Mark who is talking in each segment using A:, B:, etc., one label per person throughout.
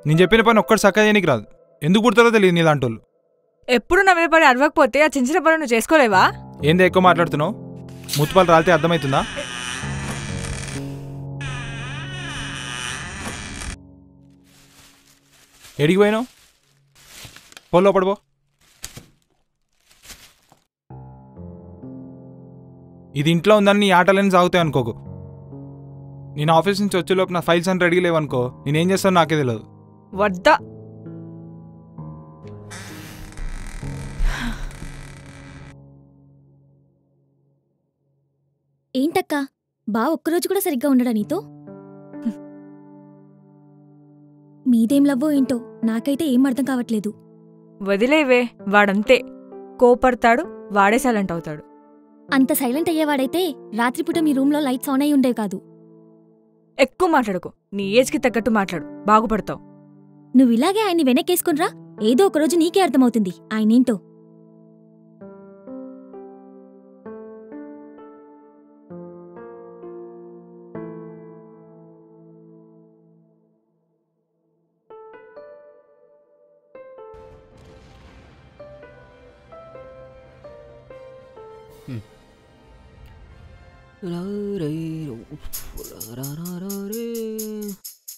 A: నేను చెప్పిన పని ఒక్కటి చక్కగా చేయనికి రాదు. ఎందుకు పుడతారో తెలియదు నీ దాంట్లో.
B: ఎప్పుడు నా మీద పడి అరవకపోతే ఆ చిన్న చిన్న పనులు నువ్వు చేసుకోలేవా?
A: ఏంది ఎక్కువ మాట్లాడుతున్నావు? ముత్తుపాలు రాలితే అర్థమవుతుందా? ఎడికి పోయినావు? పోలో పడిపో. ఇది ఇంట్లో ఉందని నీ ఆటలని సాగుతాయి అనుకోకు. నేను ఆఫీస్ నుంచి వచ్చేలోపు నా ఫైల్స్ అని రెడీ లేవనుకో, నేనేం చేస్తాను నాకే తెలియదు.
B: వద్దా
C: ఏంటక్కా బా ఒక్కరోజు కూడా సరిగ్గా ఉండడా నీతో? మీదేం లవ్వో ఏంటో నాకైతే ఏం అర్థం కావట్లేదు.
B: వదిలేవే, వాడంతే కోపడతాడు, వాడే సైలెంట్ అవుతాడు.
C: అంత సైలెంట్ అయ్యేవాడైతే రాత్రిపూట మీ రూమ్లో లైట్స్ ఆన్ అయి ఉండేవి కాదు.
B: ఎక్కువ మాట్లాడుకో, నీ ఏజ్కి తగ్గట్టు మాట్లాడు, బాగుపడతావు.
C: నువ్విలాగే ఆయన్ని వెనక్కేసుకునిరా, ఏదో ఒకరోజు నీకే అర్థమవుతుంది ఆయనేంటో.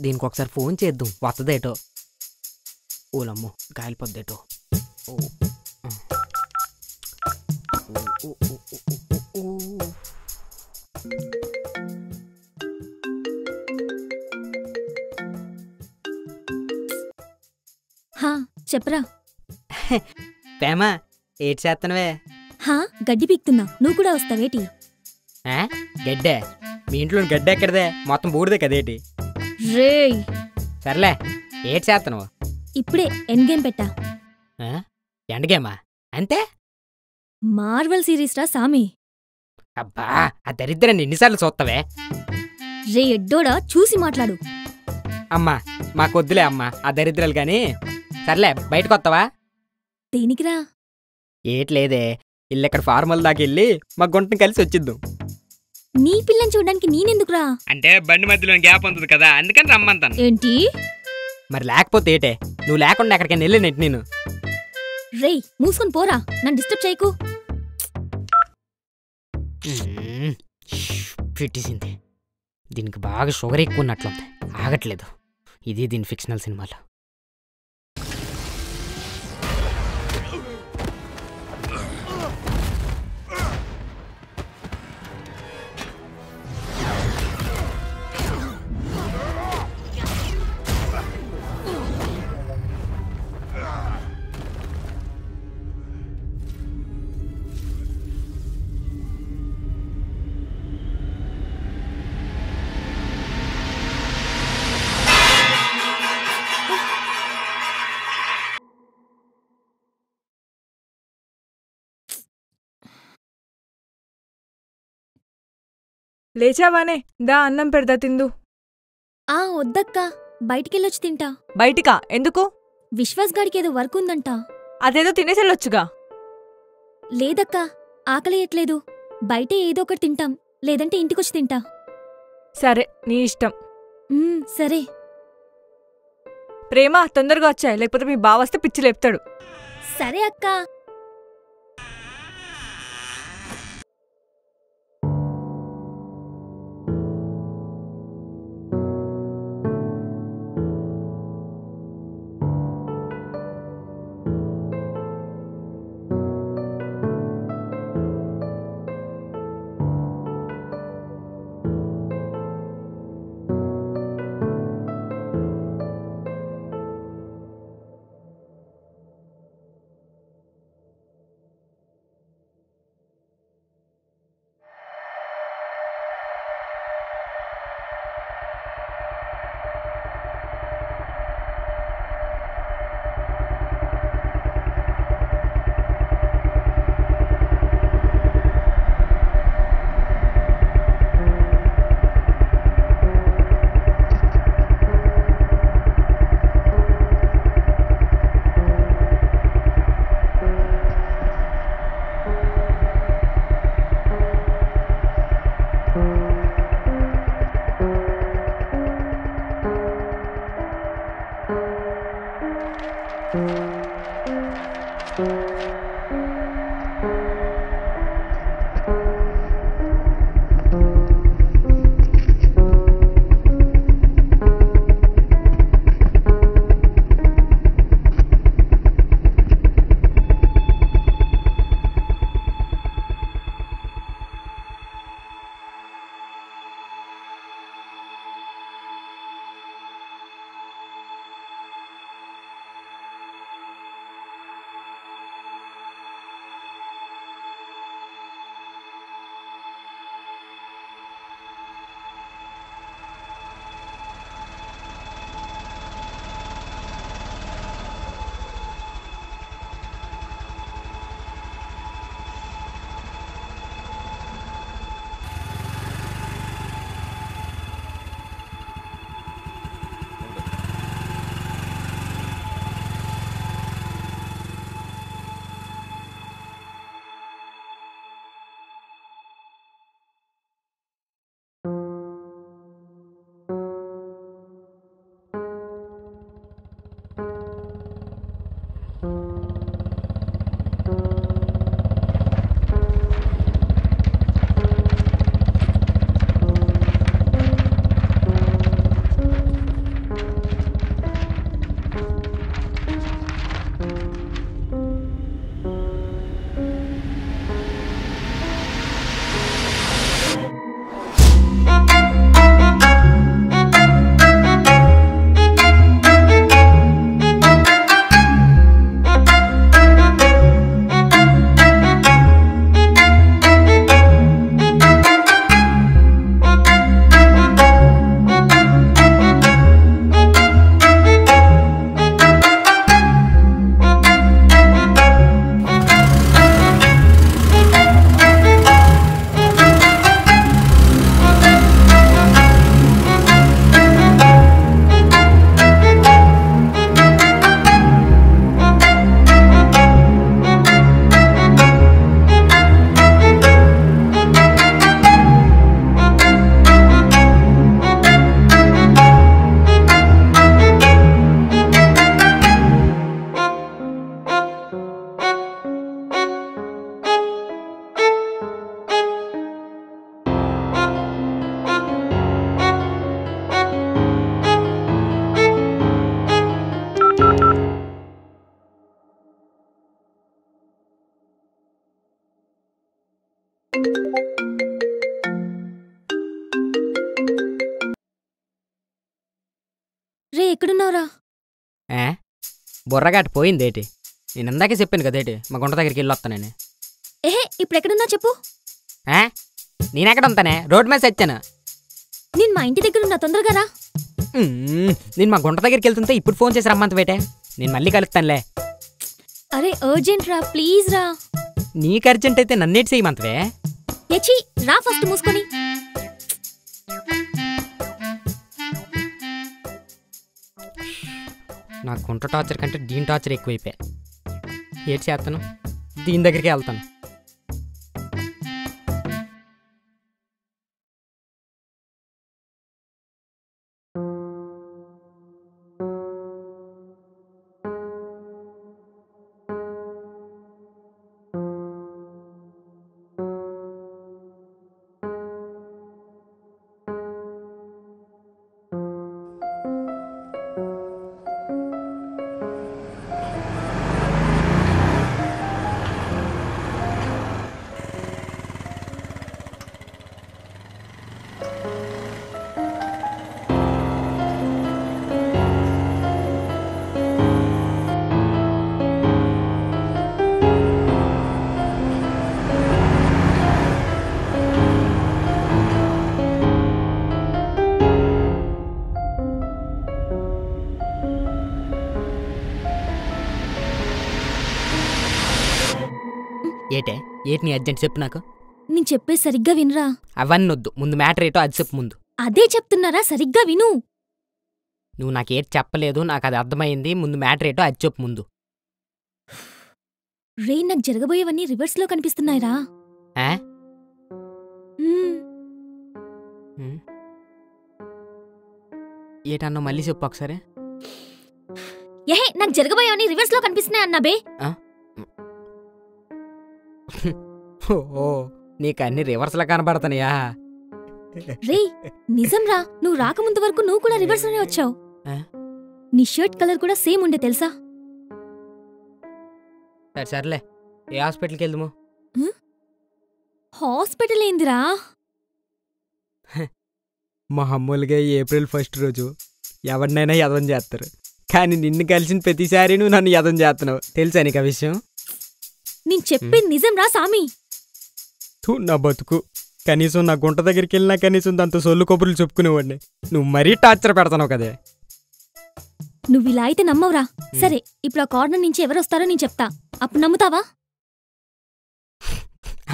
D: దీనికి ఒకసారి ఫోన్ చేద్దాం, వస్తుందేటో. ఓలమ్మో కాయలిపోద్దేటో.
C: హా చెప్పరా.
D: ప్రేమా ఏటి చేత్తనవే?
C: హా గడ్డి పీక్తున్నా, నువ్వు కూడా వస్తావేటి?
D: గడ్డే? మీ ఇంట్లో గడ్డ ఎక్కడదే, మొత్తం బూడిదే కదేటి?
C: రేయ్
D: సర్లే, ఏటి చేత్తనవు?
C: ఇప్పుడే ఎండ్ గేమ్ పెట్టా.
D: ఎండ్ గేమా? అంతే?
C: మార్వెల్ సిరీస్ రా సామి.
D: అబ్బా, ఆ దరిద్రాన్ని ఎన్నిసార్లు చూస్తావే?
C: రే ఎడ్డోడా, చూసి మాట్లాడు.
D: అమ్మా మాకొద్దులే అమ్మా ఆ దరిద్రాలు గాని. సర్లే బయటకు వస్తావా?
C: దేనికిరా?
D: ఏట్లేదే, ఇల్లెక్కడ ఫార్మల్ దాకెళ్ళి మా గుంటను కలిసి వచ్చిద్దాం.
C: నీ పిల్లని చూడడానికి నేనెందుకురా?
D: అంటే బండి మధ్యలో గ్యాప్ ఉంటుంది కదా, అందుకని రమ్మంతాను.
C: ఏంటి?
D: మరి లేకపోతే ఏటే, నువ్వు లేకుండా ఎక్కడికైనా వెళ్ళినట్టు నేను.
C: రేయ్ మూసుకొని పోరా, నన్ను డిస్టర్బ్ చేయకు.
D: పెట్టేసింది. దీనికి బాగా షుగర్ ఎక్కువ ఉన్నట్లుంది, ఆగట్లేదు. ఇది దీని ఫిక్షనల్ సినిమాలో.
B: లేచావానే, దా అన్నం పెడతా తిందు.
C: వద్దక్కా, బయటికెళ్ళొచ్చి తింటా.
B: బయటికా? ఎందుకు?
C: విశ్వాస్ గాడికి ఏదో వర్క్ ఉందంట.
B: అదేదో తినేసెళ్ళొచ్చుగా.
C: లేదక్కా, ఆకలియట్లేదు. బయటే ఏదో ఒకటి తింటాం, లేదంటే ఇంటికొచ్చి తింటా.
B: సరే నీ ఇష్టం.
C: సరే.
B: ప్రేమ తొందరగా వచ్చాయి, లేకపోతే మీ బావ వస్తే పిచ్చి లేపుతాడు.
C: సరే అక్కా.
D: బుర్రగాటి పోయిందేటి. నేను ఇందాకే చెప్పాను కదేటి మా గుంట దగ్గరికి వెళ్ళి వస్తానని.
C: ఏహే ఇప్పుడు ఎక్కడున్నా చెప్పు.
D: నేనెక్కడ ఉంటానే, రోడ్ మీద వచ్చాను.
C: నేను మా ఇంటి దగ్గర ఉన్నా, తొందరగా రా.
D: నేను మా గుంట దగ్గరికి వెళ్తుంటే ఇప్పుడు ఫోన్ చేసి రమ్మంత బేటే. నేను మళ్ళీ కలుస్తానులే.
C: అరే అర్జెంట్ రా, ప్లీజ్ రా.
D: నీకు అర్జెంట్ అయితే నన్నేటి చేయమంతవే.
C: ఎచ్చి రా ఫస్ట్ మూసుకొని.
D: నా గుంట టార్చర్ కంటే దీని టార్చర్ ఎక్కువైపోయా. ఏటి చేస్తాను, దీని దగ్గరికి వెళ్తాను. ఏటి నీ అర్జెంట్ చెప్పు నాకు.
C: నేను చెప్పే సరిగ్గా వినరా.
D: అవన్నీ వద్దు, ముందు మ్యాటర్ ఏటో అది చెప్పు ముందు.
C: అదే చెప్తున్నారా, సరిగ్గా విను.
D: నువ్వు నాకేటి చెప్పలేదు, నాకు అది అర్థమైంది. ముందు మ్యాటర్ ఏటో అది చెప్పు ముందు.
C: రే నాకు జరగబోయేవన్నీ రివర్స్ లో కనిపిస్తున్నాయిరా.
D: ఏటన్నా మళ్ళీ చెప్పు ఒకసారి.
C: ఏహే నాకు జరగబోయేవన్నీ రివర్స్ లో కనిపిస్తున్నాయి అన్నా బే.
D: ఓ నీకు అన్ని రివర్స్లా కనబడతానయా?
C: రే నిజం రా, నువ్వు రాకముందు వరకు నువ్వు కూడా రివర్స్ లోనే వచ్చావు. నీ షర్ట్ కలర్ కూడా సేమ్ ఉండే తెలుసా?
D: సర్లే, ఏ హాస్పిటల్కి వెళ్దాము?
C: హాస్పిటల్ ఏందిరా?
D: మామూలుగా ఏప్రిల్ 1 రోజు ఎవరినైనా యదం చేస్తారు, కానీ నిన్ను కలిసిన ప్రతిసారి నువ్వు నన్ను యదం చేస్తున్నావు. తెలుసా నీకు ఆ విషయం?
C: నేను చెప్పింది నిజం రా సామి.
D: నా బతుకు, కనీసం నా గుంట దగ్గరికి వెళ్ళినా కనీసం దాంతో సొల్లు కబుర్లు చెప్పుకునేవాడిని. నువ్వు మరీ టార్చర్ పెడతావు కదే.
C: నువ్వు ఇలా అయితే నమ్మవురా. సరే ఇప్పుడు ఆ కార్నర్ నుంచి ఎవరొస్తారో నేను చెప్తా, అప్పుడు నమ్ముతావా?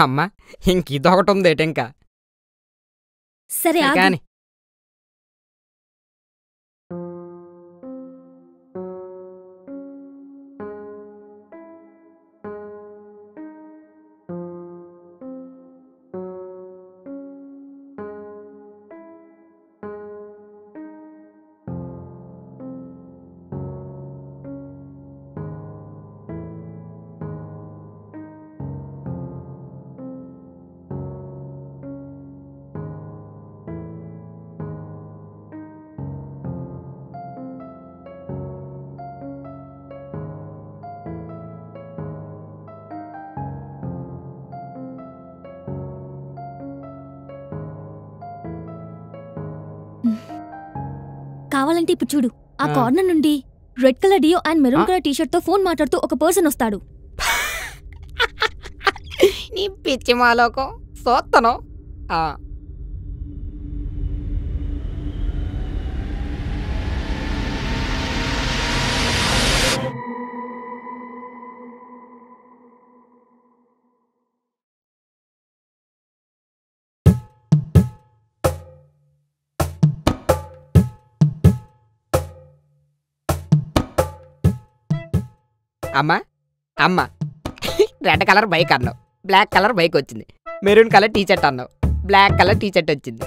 D: అమ్మా ఇంక ఇదొకటి ఉందేట ఇంకా.
C: సరే
D: కానీ
C: కావాలంటే ఇప్పుడు చూడు, ఆ కార్నర్ నుండి red colour Dio and maroon colour t-shirt తో ఫోన్ మాట్లాడుతూ ఒక పర్సన్ వస్తాడు.
D: నీ పిచ్చి మాలోకం సోత్తను. అమ్మా అమ్మా రెడ్ కలర్ బైక్ అన్నావు, బ్లాక్ కలర్ బైక్ వచ్చింది. మెరూన్ కలర్ టీ షర్ట్ అన్నావు, బ్లాక్ కలర్ టీ షర్ట్ వచ్చింది.